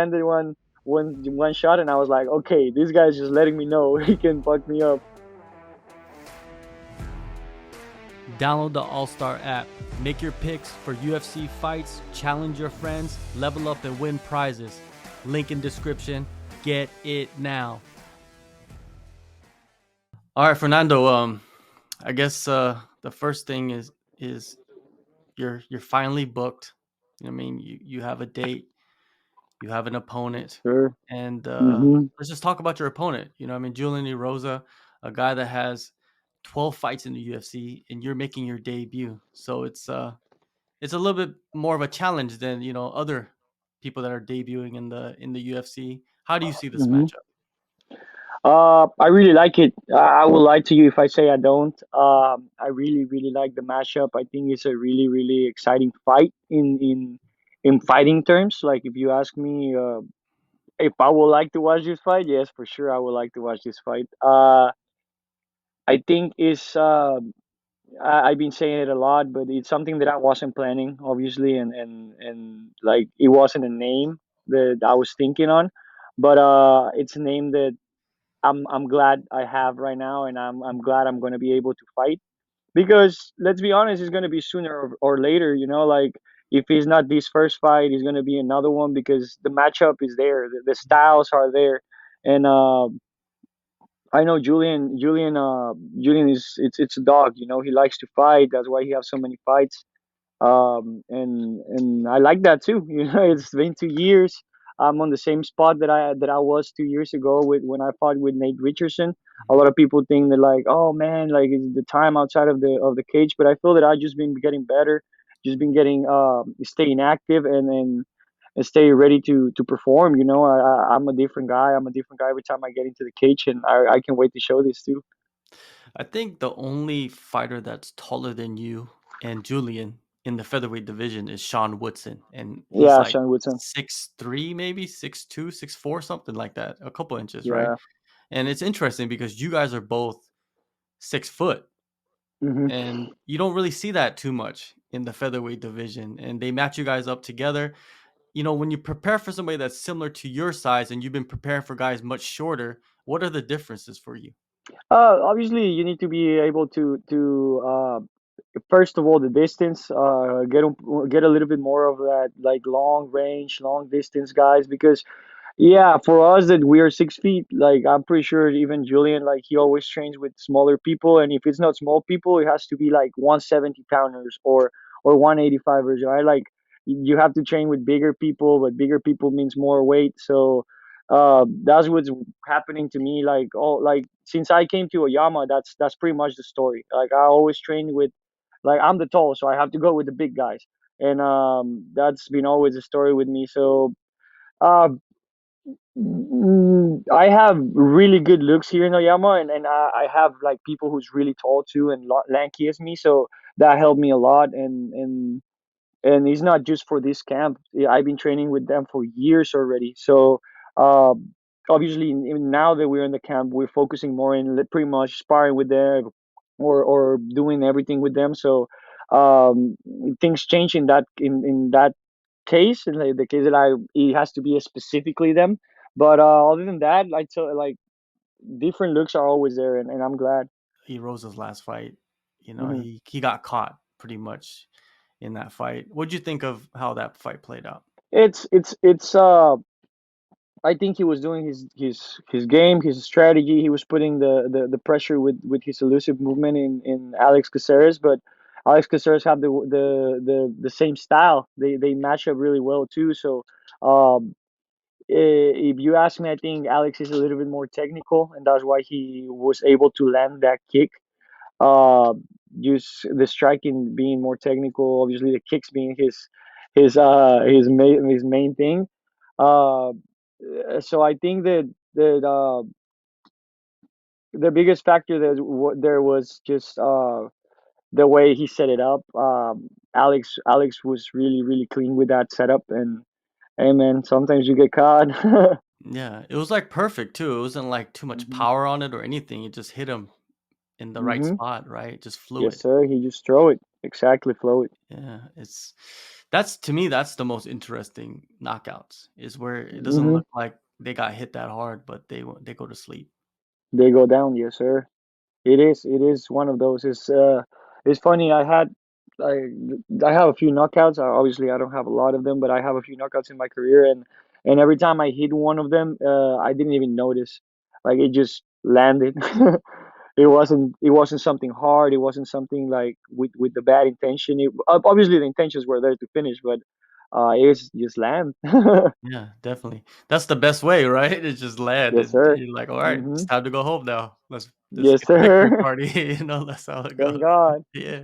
landed one shot, and I was like, okay, this guy's just letting me know he can fuck me up. Download the AllStar app. Make your picks for UFC fights, challenge your friends, level up and win prizes. Link in description. Get it now. All right, Fernando. I guess the first thing is you're finally booked. I mean, you have a date, you have an opponent, Sure. and Mm-hmm. let's just talk about your opponent. I mean, Julian Erosa, a guy that has 12 fights in the UFC, and you're making your debut. So it's a little bit more of a challenge than other people that are debuting in the UFC. How do you see this Mm-hmm. matchup? I really like it. I will lie to you if I say I don't. I really, really like the matchup. I think it's a really, really exciting fight in fighting terms. Like if you ask me, if I would like to watch this fight, yes, for sure, I would like to watch this fight. I think it's I've been saying it a lot, but it's something that I wasn't planning, obviously, and like it wasn't a name that I was thinking on, but it's a name that I'm glad I have right now, and I'm glad I'm going to be able to fight because let's be honest, it's going to be sooner or later. Like if it's not this first fight, it's going to be another one because the matchup is there, the styles are there, and I know Julian is it's a dog. He likes to fight. That's why he has so many fights. And I like that too. It's been 2 years. I'm on the same spot that I was 2 years ago with when I fought with Nate Richardson. A lot of people think that like, oh man, like it's the time outside of the cage, but I feel that I've just been getting better, just been getting staying active and stay ready to perform. I'm a different guy. I'm a different guy every time I get into the cage, and I can wait to show this too. I think the only fighter that's taller than you and Julian in the featherweight division is Sean Woodson, and he's Yeah, like Sean Woodson. 6'3", maybe 6'2", 6'4", something like that, a couple inches, right? Yeah. And it's interesting because you guys are both 6 foot, Hmm. and you don't really see that too much in the featherweight division. And they match you guys up together. When you prepare for somebody that's similar to your size, and you've been preparing for guys much shorter, what are the differences for you? Obviously, you need to be able to first of all the distance. Get a little bit more of that like long range, long distance guys because yeah, for us that we are 6 feet, like I'm pretty sure even Julian, like he always trains with smaller people, and if it's not small people, it has to be like 170 pounders or 185ers, right? Like you have to train with bigger people, but bigger people means more weight. So that's what's happening to me. Like all like since I came to Oyama, that's pretty much the story. Like I always train with like I'm the tall, so I have to go with the big guys, and that's been always a story with me. So. Uh, I have really good looks here in Oyama, and I have like people who's really tall too and lanky as me, so that helped me a lot. And it's not just for this camp. Yeah, I've been training with them for years already. So uh, obviously, now that we're in the camp, we're focusing more in pretty much sparring with them or doing everything with them. So um, things change in that case, in like the case that it has to be specifically them. But other than that, like different looks are always there, and I'm glad. Rosa's last fight, Hmm. he got caught pretty much in that fight. What'd you think of how that fight played out? It's I think he was doing his game, his strategy. He was putting the pressure with his elusive movement in Alex Caceres, but Alex Caceres have the same style. They match up really well too. So um, if you ask me, I think Alex is a little bit more technical, and that's why he was able to land that kick. Uh, just the striking being more technical, obviously the kicks being his main thing. Uh, so I think that the biggest factor there was just the way he set it up. Alex was really really clean with that setup, and hey man, sometimes you get caught. Yeah, it was like perfect too. It wasn't like too much Hmm. power on it or anything. It just hit him in the right Hmm. spot, right? Just Yes, fluid. sir. He just throw it exactly, flow it. Yeah, it's That's to me, that's the most interesting knockouts, is where it doesn't Hmm. look like they got hit that hard, but they go to sleep. They go down, yes, sir. It is. It is one of those. It's funny. I I have a few knockouts. Obviously, I don't have a lot of them, but I have a few knockouts in my career, and every time I hit one of them, I didn't even notice. Like it just landed. It wasn't something hard. It wasn't something like with the bad intention. Obviously the intentions were there to finish, but it's just land. Yeah, definitely. That's the best way, right? It's just land, Yes, and sir. you're like, "All right, it's Hmm. time to go home now. Let's Yes, get the victory sir. party." That's how it Thank goes. God. Yeah,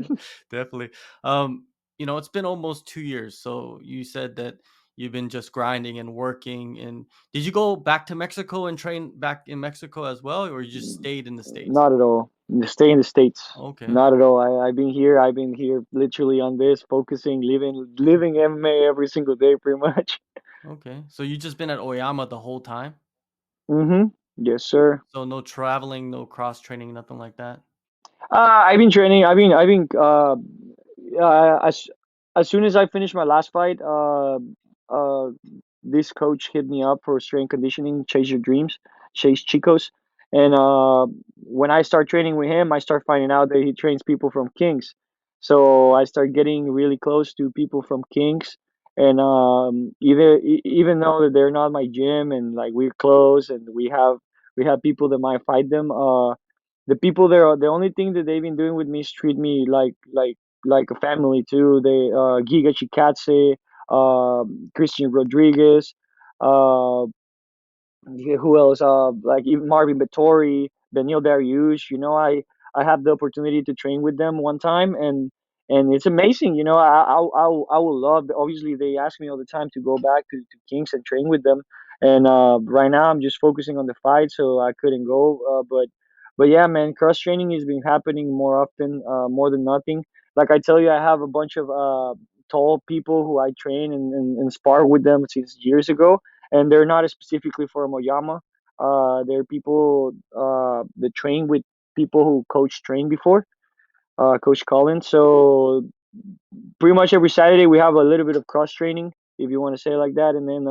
definitely. Um, it's been almost 2 years, so you said that you've been just grinding and working, and did you go back to Mexico and train back in Mexico as well, or you just stayed in the States? Not at all. Stay in the States. Okay, Not at all. I've been here. I've been here literally on this, focusing, living MMA every single day, pretty much. okay. So you just been at Oyama the whole time? Yes, sir. So no traveling, no cross training, nothing like that? I've been training. As soon as I finished my last fight, uh, this coach hit me up for strength conditioning, chase your dreams, chase chicos, and when I start training with him, I start finding out that he trains people from Kings. So I start getting really close to people from Kings, and even though that they're not my gym and like we're close and we have people that might fight them. The people there are the only thing that they've been doing with me is treat me like a family too. They Giga Chikadze, Christian Rodriguez, uh, yeah, who else? Like even Marvin Vettori, Daniel Dariush. I have the opportunity to train with them one time, and it's amazing. I would love. Obviously, they ask me all the time to go back to Kings and train with them. And right now, I'm just focusing on the fight, so I couldn't go. But yeah, man, cross training has been happening more often, more than nothing. Like I tell you, I have a bunch of tall people who I train and spar with them since years ago, and they're not specifically from Oyama. They're people that train with people who coach train before, Coach Colin. So pretty much every Saturday we have a little bit of cross training, if you want to say it like that. And then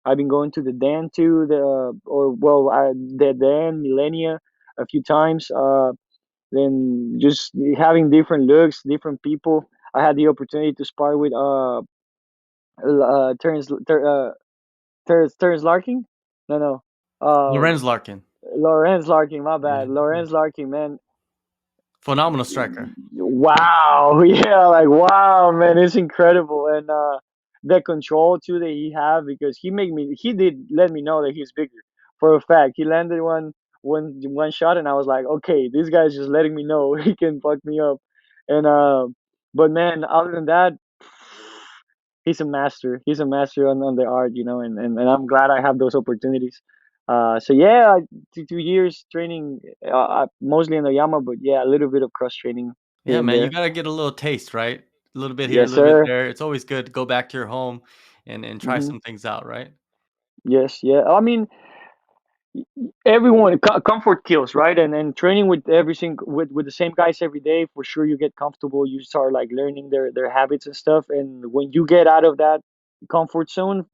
I've been going to the Dan too, the Dan Millennia a few times. Then just having different looks, different people. I had the opportunity to spar with Terrence Larkin. No, no. Lorenz Larkin. Lorenz Larkin, my Yeah, bad. yeah. Lorenz Larkin, man. Phenomenal striker. Wow. Yeah, like wow, man, it's incredible. And the control too that he have because he did let me know that he's bigger. For a fact. He landed one shot and I was like, okay, this guy's just letting me know he can fuck me up. And but man, other than that, he's a master. He's a master on the art, and I'm glad I have those opportunities. So yeah, 2 years training, mostly in the Yama, but yeah, a little bit of cross training here Yeah, and man, you there. gotta get a little taste, right? A little bit here, a Yes, little bit sir. there. It's always good to go back to your home and try Hmm. some things out, right? Yes, yeah. I mean, everyone comfort kills, right? And training with every single with the same guys every day, for sure you get comfortable. You start like learning their habits and stuff, and when you get out of that comfort zone,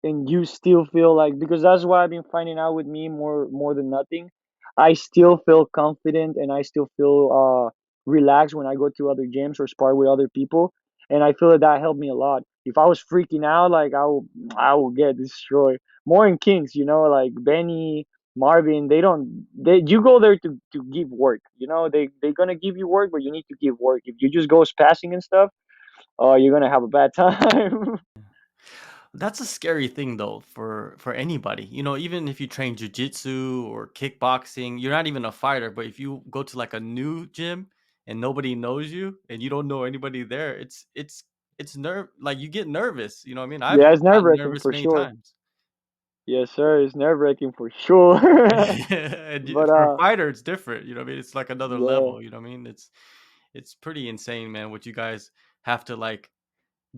and you still feel like, because that's what I've been finding out with me more than nothing, I still feel confident and I still feel relaxed when I go to other gyms or spar with other people, and I feel that helped me a lot. If I was freaking out, like I will get destroyed more in Kings, like Benny, Marvin. You go there to give work. They're gonna give you work, but you need to give work. If you just go passing and stuff, oh, you're gonna have a bad time. That's a scary thing though for anybody. Even if you train jujitsu or kickboxing, you're not even a fighter, but if you go to like a new gym and nobody knows you and you don't know anybody there, it's nerve like you get nervous. You know what I mean? I've Yeah, it's nerve gotten wracking nervous for many sure. times. Yes, sir, it's nerve wracking for sure. And But for a fighter, it's different. You know what I mean? It's like another yeah. level. You know what I mean? It's pretty insane, man. What you guys have to like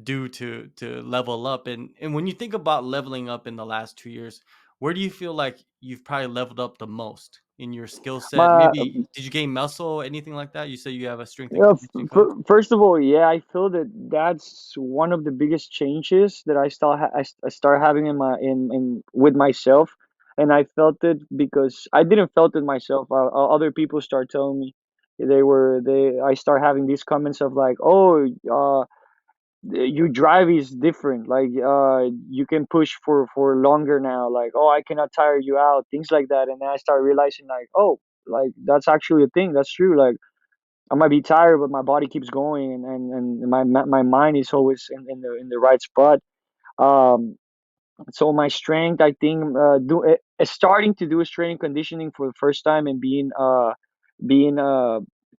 do to level up. And when you think about leveling up in the last 2 years, where do you feel like you've probably leveled up the most? in your skill set? My Maybe did you gain muscle, anything like that? You said you have a strength and conditioning coach. First of all, yeah, I feel that that's one of the biggest changes that I start having in in with myself, and I felt it because I didn't felt it myself. Other people start telling me they I start having these comments of like, oh, your drive is different. Like, you can push for longer now. Like, oh, I cannot tire you out. Things like that, and then I start realizing like, oh, like that's actually a thing. That's true. Like I might be tired, but my body keeps going, and my mind is always in the right spot. Um, so my strength, I think, starting to do strength and conditioning for the first time and being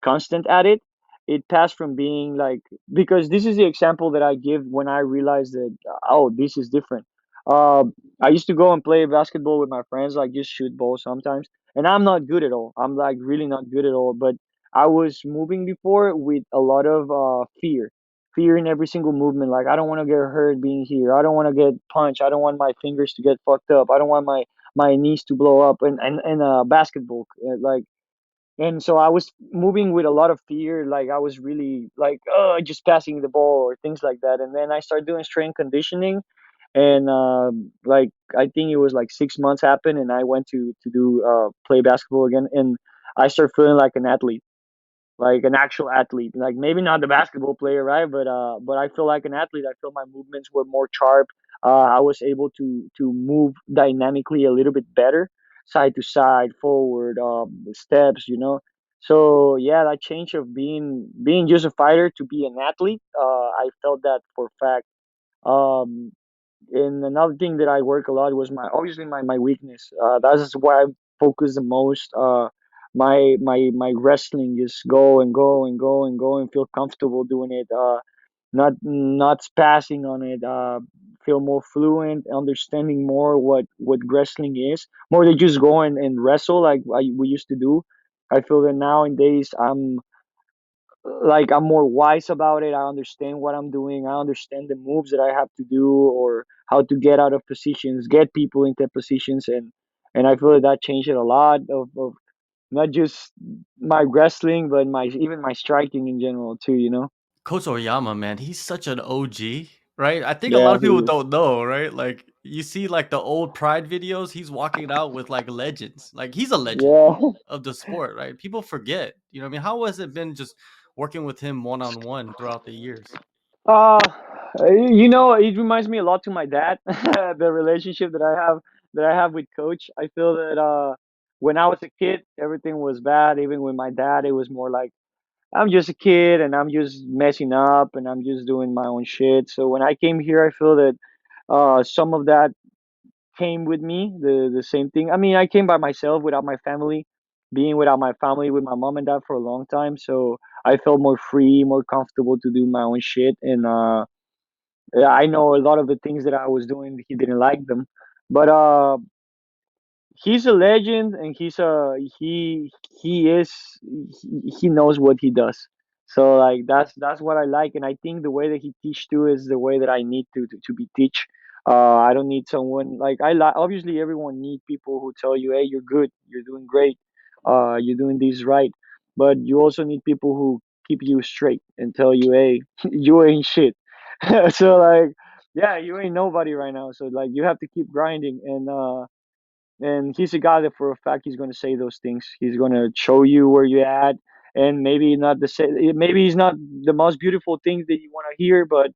constant at it, it passed from being like, because this is the example that I give when I realized that, oh, this is different. Uh, I used to go and play basketball with my friends, like just shoot balls sometimes, and I'm not good at all. I'm like really not good at all, but I was moving before with a lot of fear in every single movement. Like I don't want to get hurt being here. I don't want to get punched. I don't want my fingers to get fucked up. I don't want my knees to blow up. And basketball, like, and so I was moving with a lot of fear. Like I was really like, oh, just passing the ball or things like that. And then I started doing strength conditioning, and like I think it was like 6 months happened, and I went to do play basketball again, and I started feeling like an athlete, like an actual athlete. Like maybe not the basketball player, right? But I feel like an athlete. I feel my movements were more sharp. I was able to move dynamically a little bit better, side to side, forward, steps, you know. So yeah, that change of being just a fighter to be an athlete, I felt that for a fact. Um, and another thing that I work a lot was my obviously my weakness. That is why I focus the most. My wrestling, just go and go and go and go and feel comfortable doing it. Not spazzing on it. Feel more fluent, understanding more what wrestling is, more than just go and wrestle like we used to do. I feel that nowadays I'm more wise about it. I understand what I'm doing. I understand the moves that I have to do or how to get out of positions, get people into positions, and I feel that changed it a lot of not just my wrestling, but my even my striking in general too. You know? Coach Oyama, man, he's such an OG, right? I think a lot Yeah, of he people is. don't know, right? Like you see like the old Pride videos, he's walking it out with like legends. Like he's a legend Yeah. of the sport, right? People forget. You know what I mean? How has it been just working with him one on one throughout the years? Uh, you know, it reminds me a lot to my dad. The relationship that I have with Coach. I feel that when I was a kid, everything was bad. Even with my dad, it was more like I'm just a kid and I'm just messing up and I'm just doing my own shit. So when I came here, I feel that some of that came with me. The same thing. I mean, I came by myself without my family, being without my family with my mom and dad for a long time. So I felt more free, more comfortable to do my own shit. And yeah, I know a lot of the things that I was doing, he didn't like them. But he's a legend, and he is he knows what he does. So like that's what I like, and I think the way that he teach too is the way that I need to be teach. I don't need someone like obviously everyone need people who tell you, hey, you're good, you're doing great, you're doing this right, but you also need people who keep you straight and tell you, hey, you ain't shit. So like, yeah, you ain't nobody right now, so like you have to keep grinding. And he's a guy that for a fact he's going to say those things. He's going to show you where you're at, and maybe not the same. Maybe he's not the most beautiful things that you want to hear, but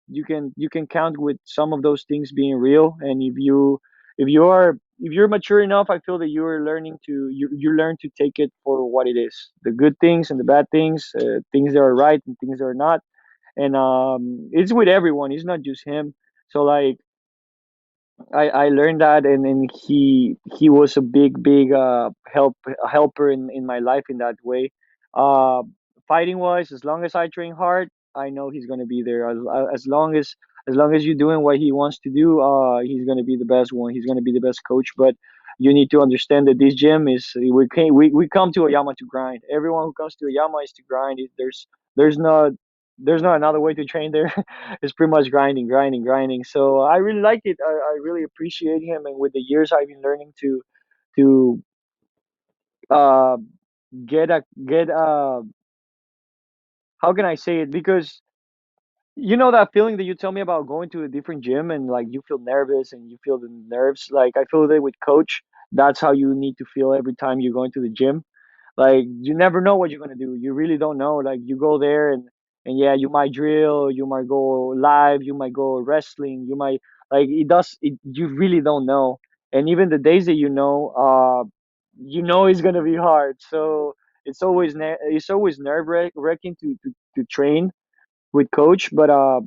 you can count with some of those things being real. And if you're mature enough, I feel that you're learning to you learn to take it for what it is, the good things and the bad things, things that are right and things that are not. And it's with everyone. It's not just him. So like I learned that, and he was a big helper in my life in that way. Uh, Fighting wise, as long as I train hard, I know he's gonna be there. As long as you're doing what he wants to do, he's gonna be the best one. He's gonna be the best coach. But you need to understand that this gym is we come to Oyama to grind. Everyone who comes to Oyama is to grind. There's not there's not another way to train there. It's pretty much grinding, grinding, grinding. So I really like it. I really appreciate him, and with the years, I've been learning to uh get how can I say it? Because you know that feeling that you tell me about going to a different gym and like you feel nervous and you feel the nerves. Like I feel that with coach, that's how you need to feel every time you're going to the gym. Like you never know what you're gonna do. You really don't know. Like you go there and yeah, you might drill, you might go live, you might go wrestling, you might like it does. You really don't know. And even the days that you know it's gonna be hard. So it's always wracking to train with coach, but uh,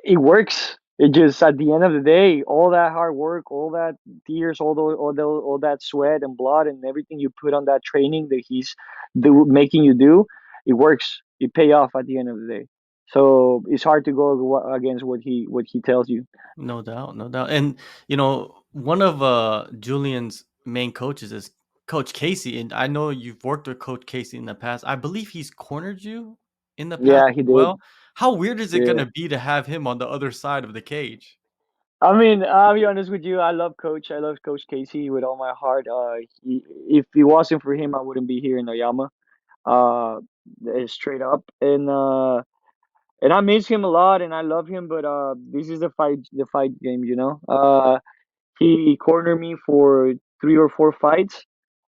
it works. It just at the end of the day, all that hard work, all that tears, all that sweat and blood and everything you put on that training that making you do, it works. It pay off at the end of the day. So it's hard to go against what he tells you. No doubt, no doubt. And one of Julian's main coaches is Coach Casey, and I know you've worked with Coach Casey in the past. I believe he's cornered you in the past Yeah, he as did. well. How weird is it Yeah. gonna be to have him on the other side of the cage? I mean, I'll be honest with you. I love Coach. I love Coach Casey with all my heart. If it wasn't for him, I wouldn't be here in Oyama. Uh, straight up. And I miss him a lot, and I love him. But this is the fight game, you know. He cornered me for 3 or 4 fights,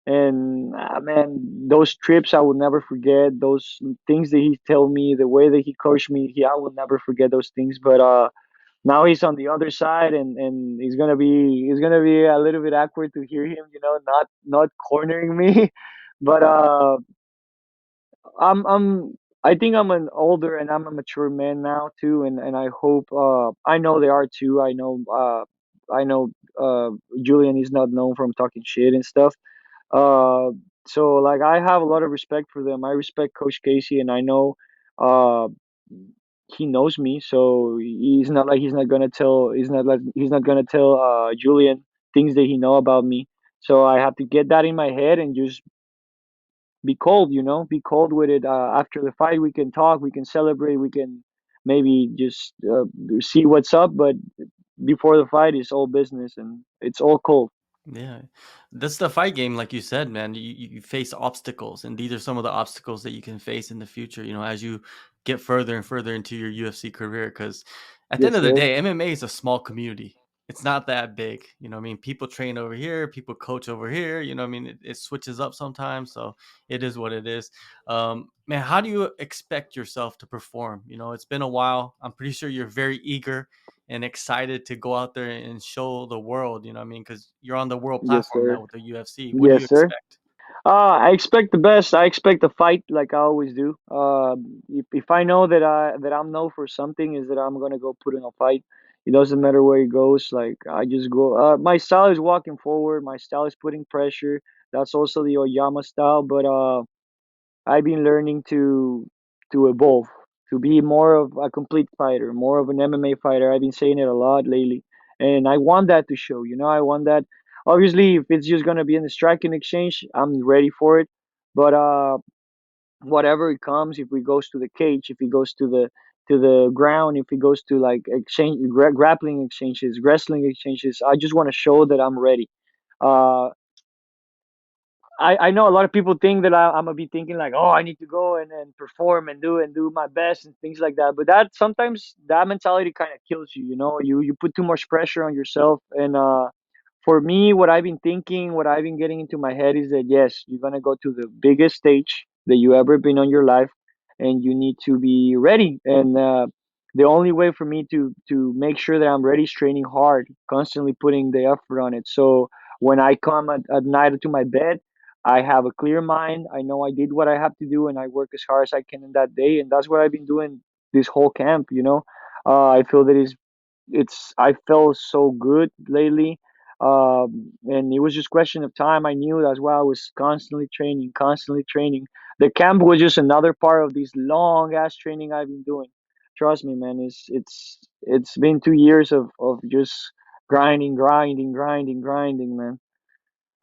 and man, those trips I will never forget. Those things that he told me, the way that he coached me, I will never forget those things. But now he's on the other side, and he's gonna be a little bit awkward to hear him, you know, not cornering me. But I'm I think I'm an older and I'm a mature man now too, and I hope I know they are too. I know Julian is not known from talking shit and stuff. Uh so like I have a lot of respect for them. I respect Coach Casey, and I know uh he knows me, so he's not like he's not gonna tell Julian things that he know about me. So I have to get that in my head and just be cold, you know, be cold with it. After the fight, we can talk, we can celebrate, we can maybe just see what's up. But before the fight, it's all business and it's all cold. Yeah, that's the fight game, like you said, man. You face obstacles, and these are some of the obstacles that you can face in the future. As you get further and further into your UFC career, because at the end Yes, of the sir. day, MMA is a small community. It's not that big. What I mean, people train over here, people coach over here. What I mean, it switches up sometimes, so it is what it is. Man, how do you expect yourself to perform? It's been a while. I'm pretty sure you're very eager and excited to go out there and show the world, what I mean? Because you're on the world Yes, platform sir. now with the UFC. What do you Yes, sir. expect? I expect the best. I expect a fight, like I always do. If I know that I'm known for something, is that I'm gonna go put in a fight. It doesn't matter where it goes. Like I just go. My style is walking forward. My style is putting pressure. That's also the Oyama style. But I've been learning to evolve, to be more of a complete fighter, more of an MMA fighter. I've been saying it a lot lately, and I want that to show. You know, I want that. Obviously, if it's just gonna be in the striking exchange, I'm ready for it. But whatever it comes, if it goes to the cage, if it goes to the ground, if it goes to like grappling exchanges, wrestling exchanges, I just want to show that I'm ready. Uh, I know a lot of people think that I'm gonna be thinking like, oh, I need to go and perform and do my best and things like that. But that sometimes that mentality kind of kills you. You know, you put too much pressure on yourself. And for me, what I've been thinking, what I've been getting into my head is that yes, you're gonna go to the biggest stage that you ever been on your life, and you need to be ready. And the only way for me to make sure that I'm ready is training hard, constantly putting the effort on it. So when I come at night to my bed, I have a clear mind. I know I did what I have to do, and I work as hard as I can in that day. And that's what I've been doing this whole camp. You know, I feel that I felt so good lately, and it was just question of time. I knew that's why I was constantly training, constantly training. The camp was just another part of this long ass training I've been doing. Trust me, man. It's been 2 years of just grinding, grinding, grinding, grinding, man.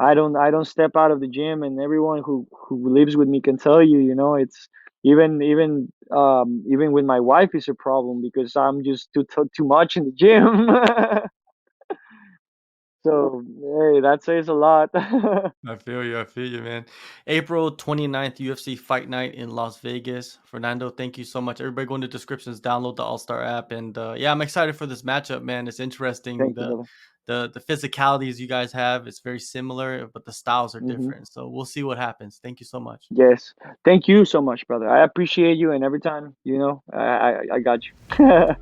I don't step out of the gym, and everyone who lives with me can tell you, you know, it's even with my wife is a problem because I'm just too much in the gym. So hey, that says a lot. I feel you, man. April 29th, UFC Fight Night in Las Vegas. Fernando, thank you so much. Everybody go in the descriptions, download the AllStar app. And yeah, I'm excited for this matchup, man. It's interesting. Thank you, brother. The physicalities you guys have, it's very similar, but the styles are Hmm. different. So we'll see what happens. Thank you so much. Yes. Thank you so much, brother. I appreciate you, and every time, I got you.